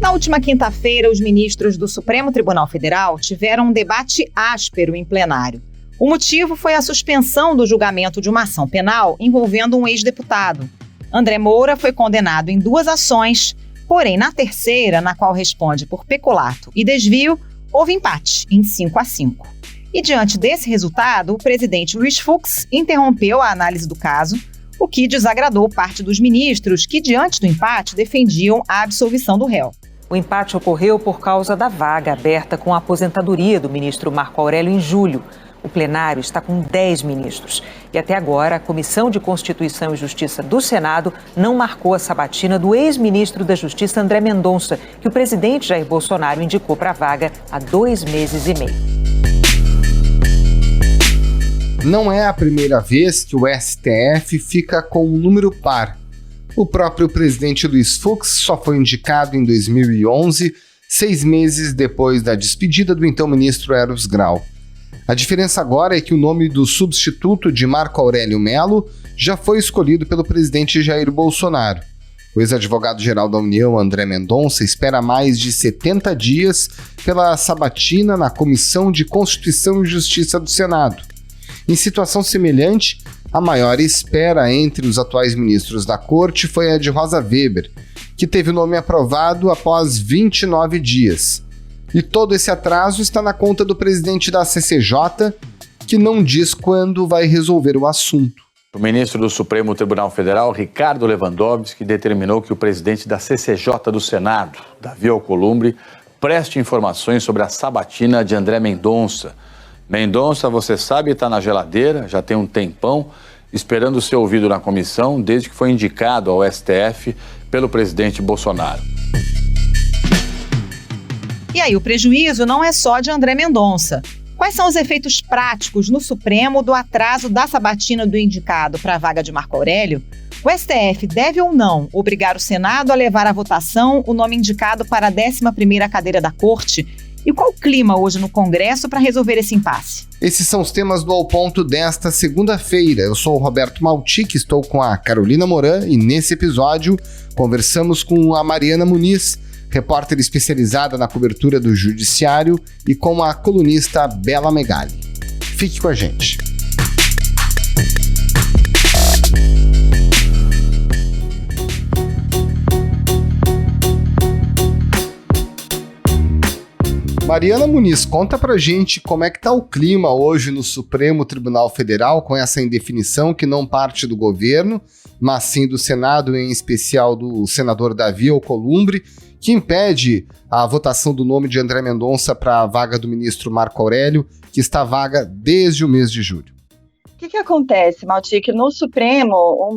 Na última quinta-feira, os ministros do Supremo Tribunal Federal tiveram um debate áspero em plenário. O motivo foi a suspensão do julgamento de uma ação penal envolvendo um ex-deputado. André Moura foi condenado em 2 ações, porém, na terceira, na qual responde por peculato e desvio, houve empate em 5-5. E diante desse resultado, o presidente Luiz Fux interrompeu a análise do caso, o que desagradou parte dos ministros que, diante do empate, defendiam a absolvição do réu. O empate ocorreu por causa da vaga aberta com a aposentadoria do ministro Marco Aurélio em julho. O plenário está com 10 ministros. E até agora, a Comissão de Constituição e Justiça do Senado não marcou a sabatina do ex-ministro da Justiça, André Mendonça, que o presidente Jair Bolsonaro indicou para a vaga há 2 meses e meio. Não é a primeira vez que o STF fica com um número par. O próprio presidente Luiz Fux só foi indicado em 2011, 6 meses depois da despedida do então ministro Eros Grau. A diferença agora é que o nome do substituto de Marco Aurélio Mello já foi escolhido pelo presidente Jair Bolsonaro. O ex-advogado-geral da União, André Mendonça, espera mais de 70 dias pela sabatina na Comissão de Constituição e Justiça do Senado. Em situação semelhante, a maior espera entre os atuais ministros da Corte foi a de Rosa Weber, que teve o nome aprovado após 29 dias. E todo esse atraso está na conta do presidente da CCJ, que não diz quando vai resolver o assunto. O ministro do Supremo Tribunal Federal, Ricardo Lewandowski, determinou que o presidente da CCJ do Senado, Davi Alcolumbre, preste informações sobre a sabatina de André Mendonça. Mendonça, você sabe, está na geladeira, já tem um tempão, esperando ser ouvido na comissão, desde que foi indicado ao STF pelo presidente Bolsonaro. E aí, o prejuízo não é só de André Mendonça. Quais são os efeitos práticos no Supremo do atraso da sabatina do indicado para a vaga de Marco Aurélio? O STF deve ou não obrigar o Senado a levar à votação o nome indicado para a 11ª cadeira da Corte? E qual o clima hoje no Congresso para resolver esse impasse? Esses são os temas do Ao Ponto desta segunda-feira. Eu sou o Roberto Maltic, estou com a Carolina Moran e nesse episódio conversamos com a Mariana Muniz, repórter especializada na cobertura do Judiciário, e com a colunista Bela Megali. Fique com a gente. Mariana Muniz, conta pra gente como é que tá o clima hoje no Supremo Tribunal Federal com essa indefinição que não parte do governo, mas sim do Senado, em especial do senador Davi Alcolumbre, que impede a votação do nome de André Mendonça para a vaga do ministro Marco Aurélio, que está vaga desde o mês de julho. O que acontece, Maltic? No Supremo,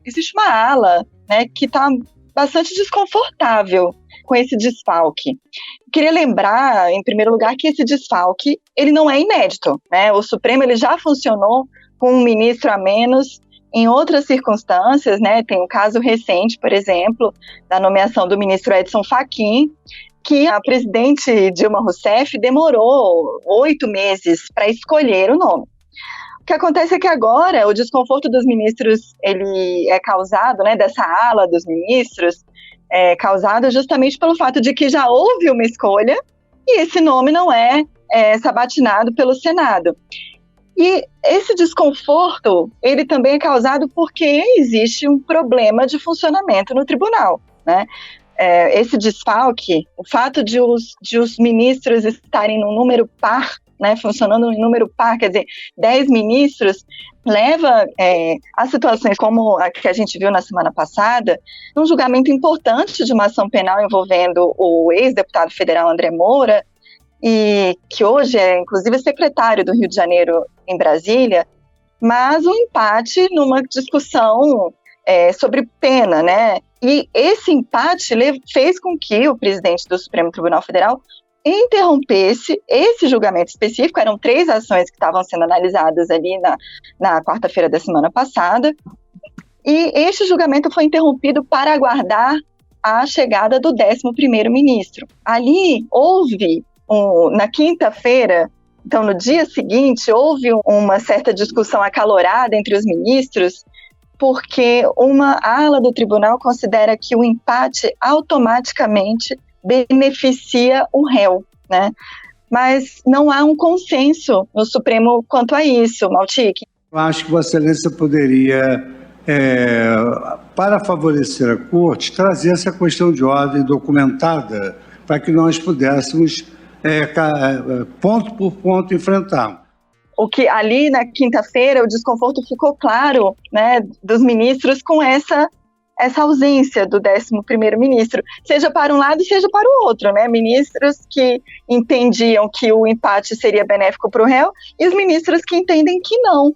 existe uma ala, né, que está bastante desconfortável com esse desfalque. Queria lembrar, em primeiro lugar, que esse desfalque ele não é inédito, né? O Supremo ele já funcionou com um ministro a menos em outras circunstâncias, né? Tem um caso recente, por exemplo, da nomeação do ministro Edson Fachin, que a presidente Dilma Rousseff demorou 8 meses para escolher o nome. O que acontece é que agora o desconforto dos ministros ele é causado, né, dessa ala dos ministros, é causado justamente pelo fato de que já houve uma escolha e esse nome não é sabatinado pelo Senado. E esse desconforto, ele também é causado porque existe um problema de funcionamento no tribunal, né? Esse desfalque, o fato de os ministros estarem num número par, né, funcionando em número par, quer dizer, 10 ministros, leva a situações como a que a gente viu na semana passada, um julgamento importante de uma ação penal envolvendo o ex-deputado federal André Moura, e que hoje é, inclusive, secretário do Rio de Janeiro em Brasília, mas um empate numa discussão sobre pena, né? E esse empate fez com que o presidente do Supremo Tribunal Federal interrompesse esse julgamento específico. Eram 3 ações que estavam sendo analisadas ali na quarta-feira da semana passada, e este julgamento foi interrompido para aguardar a chegada do 11º ministro. Ali houve, na quinta-feira, então no dia seguinte, houve uma certa discussão acalorada entre os ministros, porque uma ala do tribunal considera que o empate automaticamente beneficia o réu, né? Mas não há um consenso no Supremo quanto a isso, Maltic. Eu acho que Vossa Excelência poderia, para favorecer a Corte, trazer essa questão de ordem documentada para que nós pudéssemos, ponto por ponto, enfrentar. O que ali na quinta-feira, o desconforto ficou claro, né, dos ministros com essa ausência do 11º ministro, seja para um lado, seja para o outro, né? Ministros que entendiam que o empate seria benéfico para o réu e os ministros que entendem que não,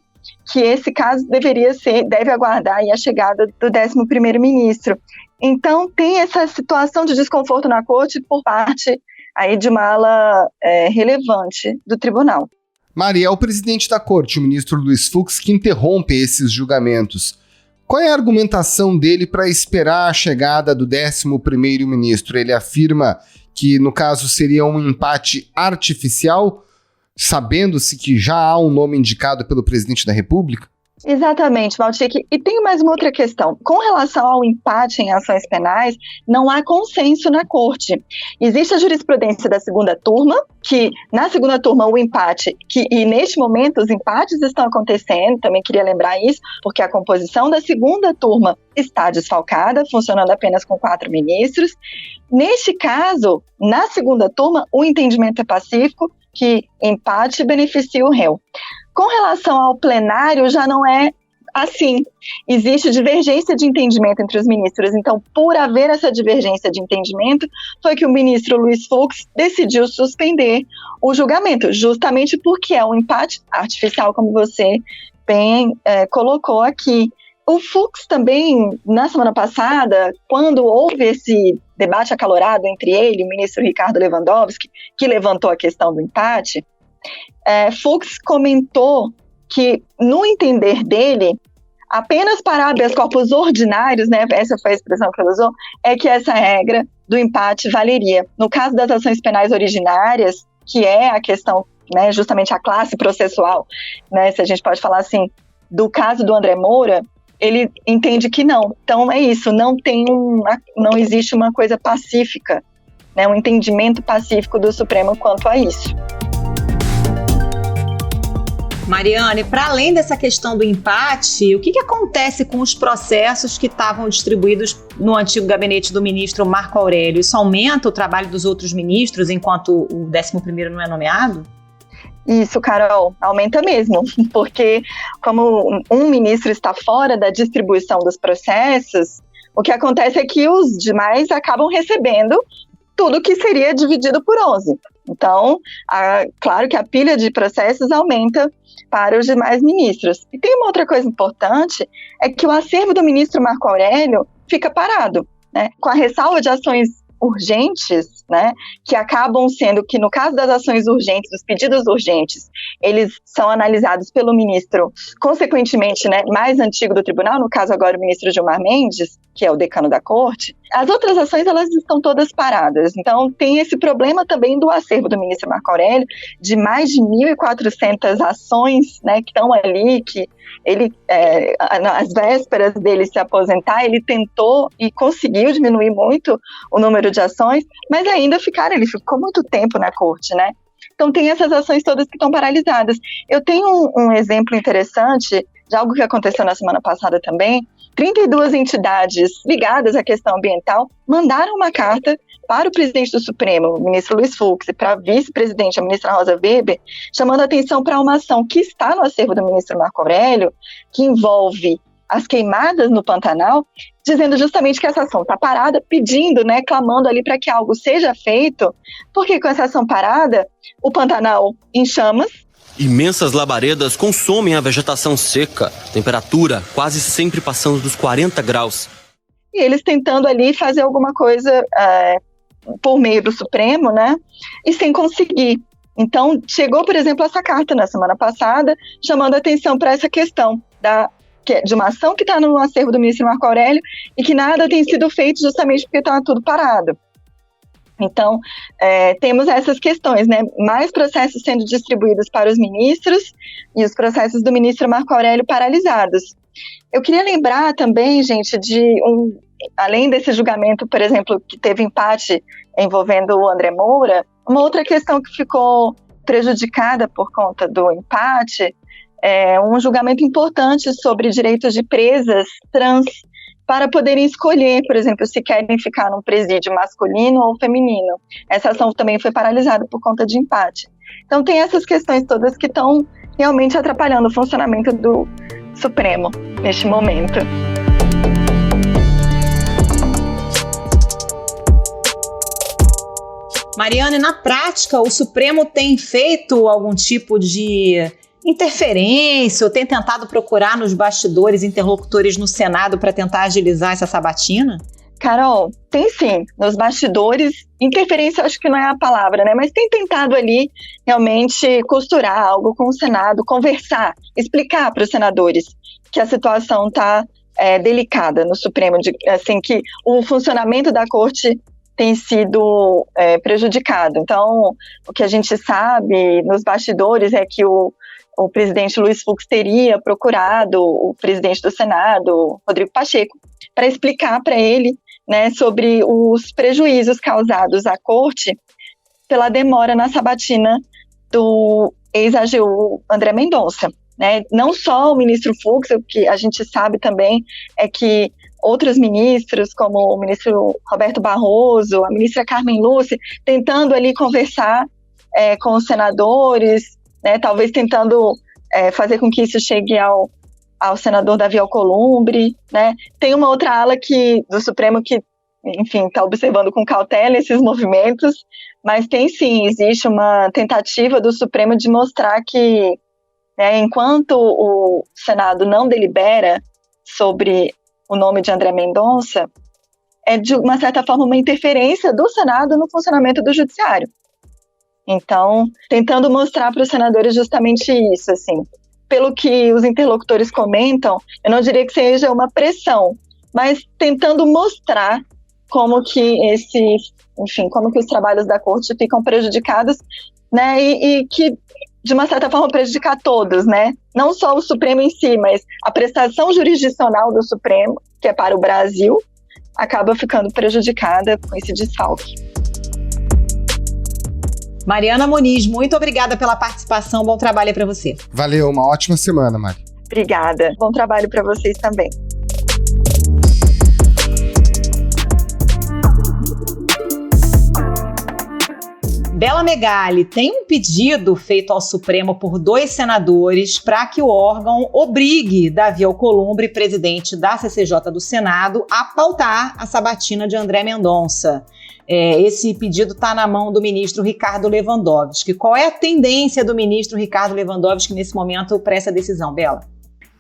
que esse caso deve aguardar aí a chegada do 11º ministro. Então, tem essa situação de desconforto na corte por parte aí de uma ala relevante do tribunal. Maria, é o presidente da corte, o ministro Luiz Fux, que interrompe esses julgamentos. Qual é a argumentação dele para esperar a chegada do 11º ministro? Ele afirma que, no caso, seria um empate artificial, sabendo-se que já há um nome indicado pelo presidente da República? Exatamente, Maltic. E tem mais uma outra questão. Com relação ao empate em ações penais, não há consenso na corte. Existe a jurisprudência da segunda turma, que na segunda turma o empate, e neste momento os empates estão acontecendo, também queria lembrar isso, porque a composição da segunda turma está desfalcada, funcionando apenas com 4 ministros. Neste caso, na segunda turma, o entendimento é pacífico, que empate beneficia o réu. Com relação ao plenário, já não é assim. Existe divergência de entendimento entre os ministros. Então, por haver essa divergência de entendimento, foi que o ministro Luiz Fux decidiu suspender o julgamento, justamente porque é um empate artificial, como você bem colocou aqui. O Fux também, na semana passada, quando houve esse debate acalorado entre ele e o ministro Ricardo Lewandowski, que levantou a questão do empate, Fux comentou que, no entender dele, apenas para habeas corpus ordinários, né, essa foi a expressão que ele usou, é que essa regra do empate valeria. No caso das ações penais originárias, que é a questão, né, justamente a classe processual, né, se a gente pode falar assim, do caso do André Moura, ele entende que não. Então é isso, não existe uma coisa pacífica, né, um entendimento pacífico do Supremo quanto a isso. Mariane, para além dessa questão do empate, o que acontece com os processos que estavam distribuídos no antigo gabinete do ministro Marco Aurélio? Isso aumenta o trabalho dos outros ministros enquanto o 11º não é nomeado? Isso, Carol, aumenta mesmo, porque como um ministro está fora da distribuição dos processos, o que acontece é que os demais acabam recebendo tudo que seria dividido por 11. Então, claro que a pilha de processos aumenta para os demais ministros. E tem uma outra coisa importante, é que o acervo do ministro Marco Aurélio fica parado, né? Com a ressalva de ações urgentes, né, que acabam sendo que, no caso das ações urgentes, dos pedidos urgentes, eles são analisados pelo ministro, consequentemente, né, mais antigo do tribunal, no caso agora o ministro Gilmar Mendes, que é o decano da corte. As outras ações, elas estão todas paradas. Então, tem esse problema também do acervo do ministro Marco Aurélio, de mais de 1.400 ações, né, que estão ali, que ele, às vésperas dele se aposentar, ele tentou e conseguiu diminuir muito o número de ações, mas ainda ele ficou muito tempo na corte, né? Então tem essas ações todas que estão paralisadas. Eu tenho um exemplo interessante de algo que aconteceu na semana passada também. 32 entidades ligadas à questão ambiental mandaram uma carta para o presidente do Supremo, o ministro Luiz Fux, e para a vice-presidente, a ministra Rosa Weber, chamando a atenção para uma ação que está no acervo do ministro Marco Aurélio, que envolve as queimadas no Pantanal, dizendo justamente que essa ação está parada, pedindo, né, clamando ali para que algo seja feito, porque com essa ação parada, o Pantanal em chamas. Imensas labaredas consomem a vegetação seca, temperatura quase sempre passando dos 40 graus. E eles tentando ali fazer alguma coisa por meio do Supremo, né, e sem conseguir. Então, chegou, por exemplo, essa carta na semana passada, chamando a atenção para essa questão de uma ação que está no acervo do ministro Marco Aurélio e que nada tem sido feito justamente porque está tudo parado. Então, temos essas questões, né? Mais processos sendo distribuídos para os ministros e os processos do ministro Marco Aurélio paralisados. Eu queria lembrar também, gente, de além desse julgamento, por exemplo, que teve empate envolvendo o André Moura, uma outra questão que ficou prejudicada por conta do empate é um julgamento importante sobre direitos de presas trans para poderem escolher, por exemplo, se querem ficar num presídio masculino ou feminino. Essa ação também foi paralisada por conta de empate. Então tem essas questões todas que estão realmente atrapalhando o funcionamento do Supremo neste momento. Mariana, e na prática, o Supremo tem feito algum tipo de interferência ou tem tentado procurar nos bastidores interlocutores no Senado para tentar agilizar essa sabatina? Carol, tem sim, nos bastidores, interferência acho que não é a palavra, né? Mas tem tentado ali realmente costurar algo com o Senado, conversar, explicar para os senadores que a situação está delicada no Supremo, assim, que o funcionamento da Corte tem sido prejudicado. Então, o que a gente sabe nos bastidores é que o presidente Luiz Fux teria procurado o presidente do Senado, Rodrigo Pacheco, para explicar para ele, né, sobre os prejuízos causados à Corte pela demora na sabatina do ex-AGU André Mendonça. Né? Não só o ministro Fux, o que a gente sabe também é que outros ministros, como o ministro Roberto Barroso, a ministra Carmen Lúcia, tentando ali conversar com os senadores, né, talvez tentando fazer com que isso chegue ao senador Davi Alcolumbre, né? Tem uma outra ala do Supremo que, enfim, está observando com cautela esses movimentos, mas tem sim, existe uma tentativa do Supremo de mostrar que, né, enquanto o Senado não delibera sobre o nome de André Mendonça, é de uma certa forma uma interferência do Senado no funcionamento do Judiciário. Então, tentando mostrar para os senadores justamente isso, assim. Pelo que os interlocutores comentam, eu não diria que seja uma pressão, mas tentando mostrar como que como que os trabalhos da Corte ficam prejudicados, né, e que, de uma certa forma, prejudicar todos, né? Não só o Supremo em si, mas a prestação jurisdicional do Supremo, que é para o Brasil, acaba ficando prejudicada com esse desfalque. Mariana Moniz, muito obrigada pela participação, bom trabalho para você. Valeu, uma ótima semana, Mari. Obrigada, bom trabalho para vocês também. Bela Megali, tem um pedido feito ao Supremo por 2 senadores para que o órgão obrigue Davi Alcolumbre, presidente da CCJ do Senado, a pautar a sabatina de André Mendonça. Esse pedido está na mão do ministro Ricardo Lewandowski. Qual é a tendência do ministro Ricardo Lewandowski nesse momento para essa decisão, Bela?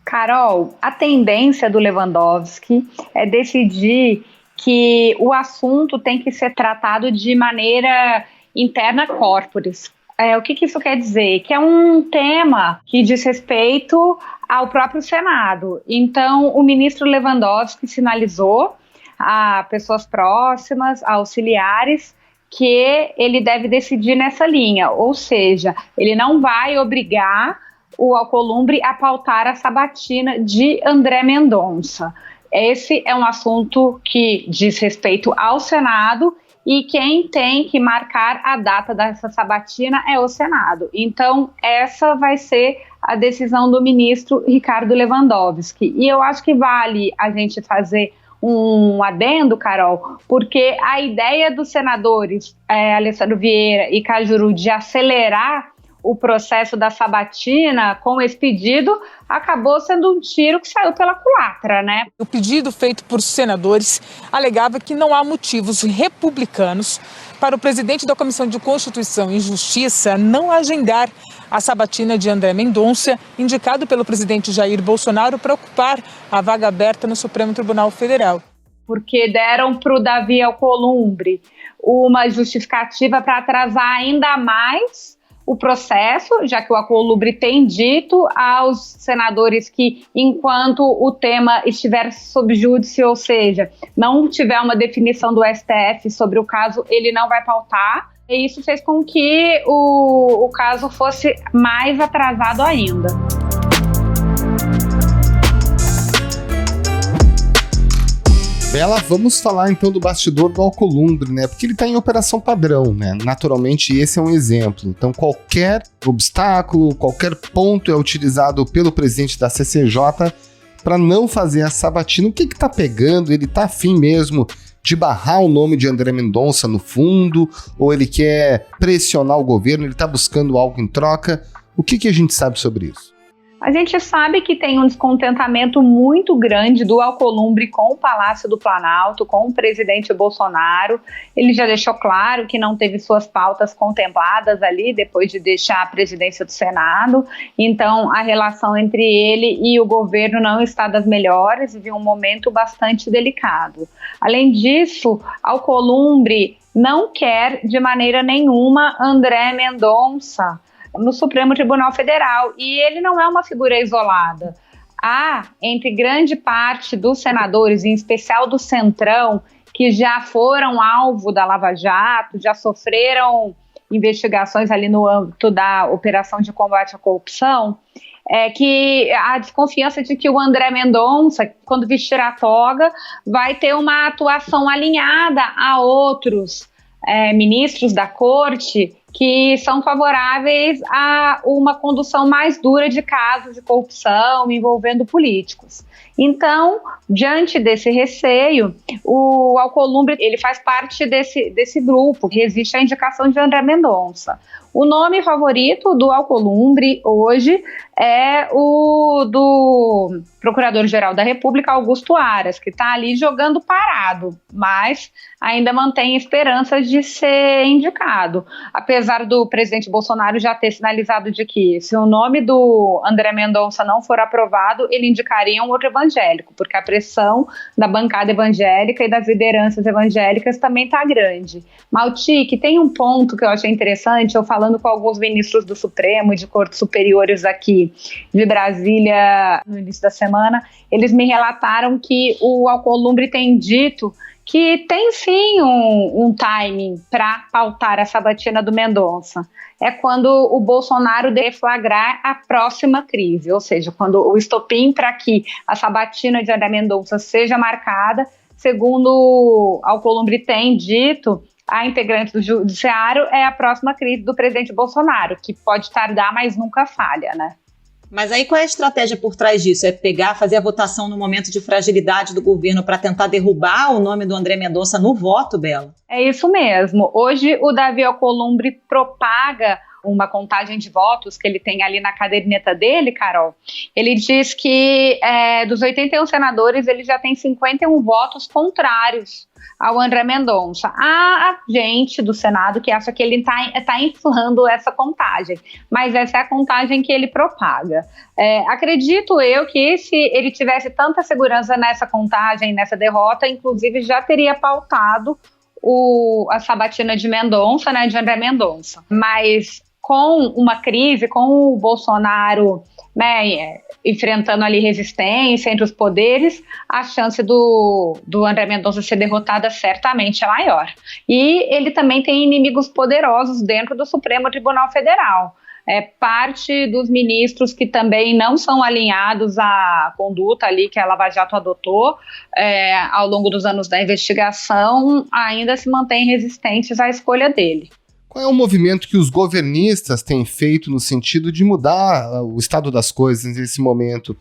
Carol, a tendência do Lewandowski é decidir que o assunto tem que ser tratado de maneira interna corporis. O que isso quer dizer? Que é um tema que diz respeito ao próprio Senado. Então, o ministro Lewandowski sinalizou a pessoas próximas, a auxiliares, que ele deve decidir nessa linha, ou seja, ele não vai obrigar o Alcolumbre a pautar a sabatina de André Mendonça. Esse é um assunto que diz respeito ao Senado e quem tem que marcar a data dessa sabatina é o Senado. Então, essa vai ser a decisão do ministro Ricardo Lewandowski. E eu acho que vale a gente fazer um adendo, Carol, porque a ideia dos senadores Alessandro Vieira e Cajuru de acelerar o processo da sabatina com esse pedido acabou sendo um tiro que saiu pela culatra, né? O pedido feito por senadores alegava que não há motivos republicanos para o presidente da Comissão de Constituição e Justiça não agendar a sabatina de André Mendonça, indicado pelo presidente Jair Bolsonaro para ocupar a vaga aberta no Supremo Tribunal Federal. Porque deram para o Davi Alcolumbre uma justificativa para atrasar ainda mais o processo, já que o Alcolumbre tem dito aos senadores que, enquanto o tema estiver sob júdice, ou seja, não tiver uma definição do STF sobre o caso, ele não vai pautar. E isso fez com que o caso fosse mais atrasado ainda. Bela, vamos falar então do bastidor do Alcolumbre, né? Porque ele está em operação padrão, né? Naturalmente, esse é um exemplo. Então, qualquer obstáculo, qualquer ponto é utilizado pelo presidente da CCJ para não fazer a sabatina. O que está pegando? Ele está afim mesmo de barrar o nome de André Mendonça no fundo? Ou ele quer pressionar o governo? Ele está buscando algo em troca? O que a gente sabe sobre isso? A gente sabe que tem um descontentamento muito grande do Alcolumbre com o Palácio do Planalto, com o presidente Bolsonaro. Ele já deixou claro que não teve suas pautas contempladas ali depois de deixar a presidência do Senado. Então, a relação entre ele e o governo não está das melhores, vive um momento bastante delicado. Além disso, Alcolumbre não quer de maneira nenhuma André Mendonça no Supremo Tribunal Federal, e ele não é uma figura isolada. Há, entre grande parte dos senadores, em especial do Centrão, que já foram alvo da Lava Jato, já sofreram investigações ali no âmbito da Operação de Combate à Corrupção, que a desconfiança de que o André Mendonça, quando vestir a toga, vai ter uma atuação alinhada a outros ministros da corte que são favoráveis a uma condução mais dura de casos de corrupção envolvendo políticos. Então, diante desse receio, o Alcolumbre ele faz parte desse grupo que resiste à indicação de André Mendonça. O nome favorito do Alcolumbre hoje é o do Procurador-Geral da República, Augusto Aras, que está ali jogando parado, mas ainda mantém esperanças de ser indicado. Apesar do presidente Bolsonaro já ter sinalizado de que, se o nome do André Mendonça não for aprovado, ele indicaria um outro evangélico, porque a pressão da bancada evangélica e das lideranças evangélicas também está grande. Maltic, tem um ponto que eu achei interessante, eu falando com alguns ministros do Supremo e de cortes superiores aqui de Brasília no início da semana, eles me relataram que o Alcolumbre tem dito que tem sim um timing para pautar a sabatina do Mendonça. É quando o Bolsonaro deflagrar a próxima crise, ou seja, quando o estopim para que a sabatina de André Mendonça seja marcada, segundo Alcolumbre tem dito, a integrante do judiciário é a próxima crise do presidente Bolsonaro, que pode tardar, mas nunca falha, né? Mas aí qual é a estratégia por trás disso? É fazer a votação no momento de fragilidade do governo para tentar derrubar o nome do André Mendonça no voto, Bela? É isso mesmo. Hoje o Davi Alcolumbre propaga uma contagem de votos que ele tem ali na caderneta dele, Carol. Ele diz que dos 81 senadores ele já tem 51 votos contrários ao André Mendonça. Há gente do Senado que acha que ele está inflando essa contagem, mas essa é a contagem que ele propaga. Acredito eu que se ele tivesse tanta segurança nessa contagem, nessa derrota, inclusive já teria pautado a sabatina de Mendonça, né, de André Mendonça. Mas com uma crise, com o Bolsonaro, né, enfrentando ali resistência entre os poderes, a chance do André Mendonça ser derrotada certamente é maior. E ele também tem inimigos poderosos dentro do Supremo Tribunal Federal. Parte dos ministros que também não são alinhados à conduta ali que a Lava Jato adotou ao longo dos anos da investigação ainda se mantêm resistentes à escolha dele. Qual é o movimento que os governistas têm feito no sentido de mudar o estado das coisas nesse momento?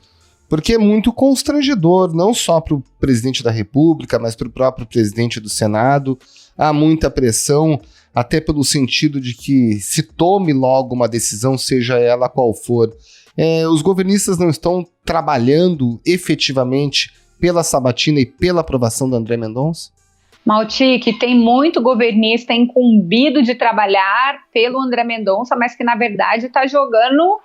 Porque é muito constrangedor, não só para o presidente da República, mas para o próprio presidente do Senado. Há muita pressão, até pelo sentido de que se tome logo uma decisão, seja ela qual for. Os governistas não estão trabalhando efetivamente pela sabatina e pela aprovação do André Mendonça? Maltic, tem muito governista incumbido de trabalhar pelo André Mendonça, mas que na verdade está jogando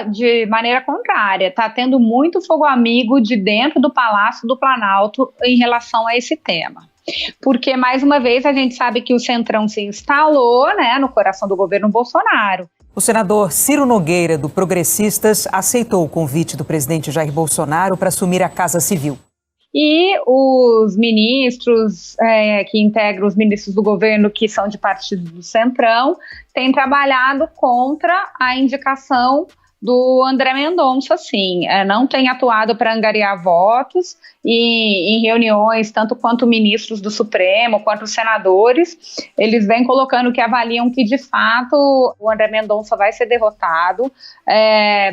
de maneira contrária, está tendo muito fogo amigo de dentro do Palácio do Planalto em relação a esse tema. Porque, mais uma vez, a gente sabe que o Centrão se instalou, né, no coração do governo Bolsonaro. O senador Ciro Nogueira, do Progressistas, aceitou o convite do presidente Jair Bolsonaro para assumir a Casa Civil. E os ministros que integram os ministros do governo que são de partido do Centrão têm trabalhado contra a indicação do André Mendonça, sim. Não tem atuado para angariar votos e em reuniões, tanto quanto ministros do Supremo, quanto senadores, eles vêm colocando que avaliam que, de fato, o André Mendonça vai ser derrotado,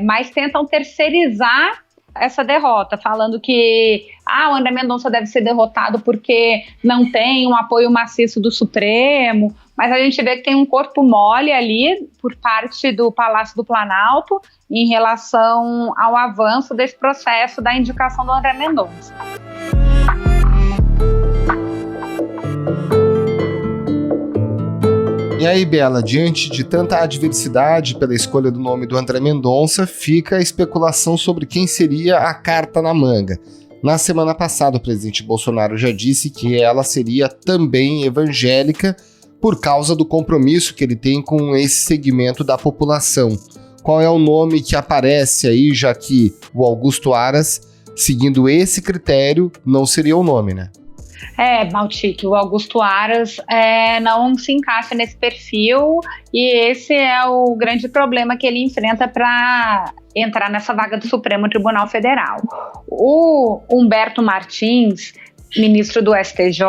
mas tentam terceirizar essa derrota, falando que o André Mendonça deve ser derrotado porque não tem um apoio maciço do Supremo, mas a gente vê que tem um corpo mole ali por parte do Palácio do Planalto em relação ao avanço desse processo da indicação do André Mendonça. E aí, Bela, diante de tanta adversidade pela escolha do nome do André Mendonça, fica a especulação sobre quem seria a carta na manga. Na semana passada, o presidente Bolsonaro já disse que ela seria também evangélica por causa do compromisso que ele tem com esse segmento da população. Qual é o nome que aparece aí, já que o Augusto Aras, seguindo esse critério, não seria o nome, né? Maltic, o Augusto Aras não se encaixa nesse perfil e esse é o grande problema que ele enfrenta para entrar nessa vaga do Supremo Tribunal Federal. O Humberto Martins, ministro do STJ,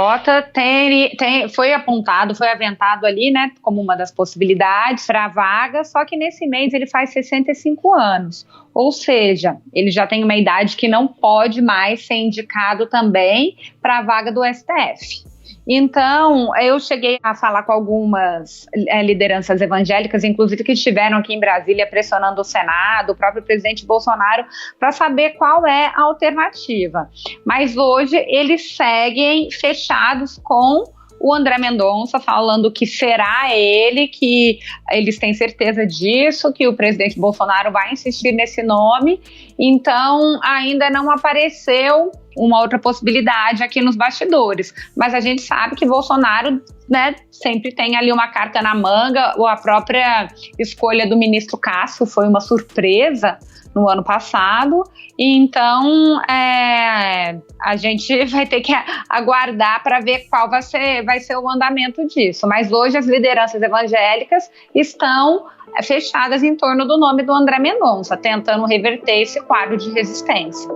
foi aventado ali, né, como uma das possibilidades para a vaga, só que nesse mês ele faz 65 anos, ou seja, ele já tem uma idade que não pode mais ser indicado também para a vaga do STF. Então, eu cheguei a falar com algumas lideranças evangélicas, inclusive que estiveram aqui em Brasília pressionando o Senado, o próprio presidente Bolsonaro, para saber qual é a alternativa. Mas hoje eles seguem fechados com o André Mendonça, falando que será ele, que eles têm certeza disso, que o presidente Bolsonaro vai insistir nesse nome. Então, ainda não apareceu uma outra possibilidade aqui nos bastidores. Mas a gente sabe que Bolsonaro, né, sempre tem ali uma carta na manga, ou a própria escolha do ministro Cássio foi uma surpresa no ano passado, então a gente vai ter que aguardar para ver qual vai ser o andamento disso. Mas hoje as lideranças evangélicas estão fechadas em torno do nome do André Mendonça, tentando reverter esse quadro de resistência.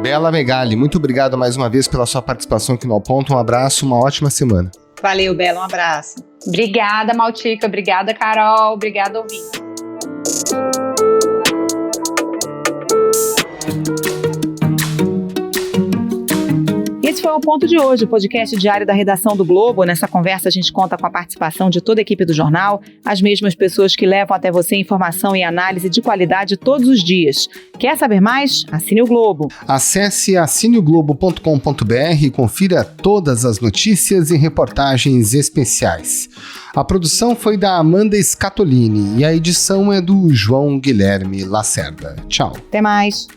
Bela Megali, muito obrigado mais uma vez pela sua participação aqui no Ao Ponto. Um abraço, uma ótima semana. Valeu, Bela, um abraço. Obrigada, Maltica, obrigada, Carol, obrigada, ouvinte. Esse foi o Ponto de hoje, o podcast diário da redação do Globo. Nessa conversa a gente conta com a participação de toda a equipe do jornal, as mesmas pessoas que levam até você informação e análise de qualidade todos os dias. Quer saber mais? Assine o Globo. Acesse assineoglobo.com.br e confira todas as notícias e reportagens especiais. A produção foi da Amanda Scatolini e a edição é do João Guilherme Lacerda. Tchau. Até mais.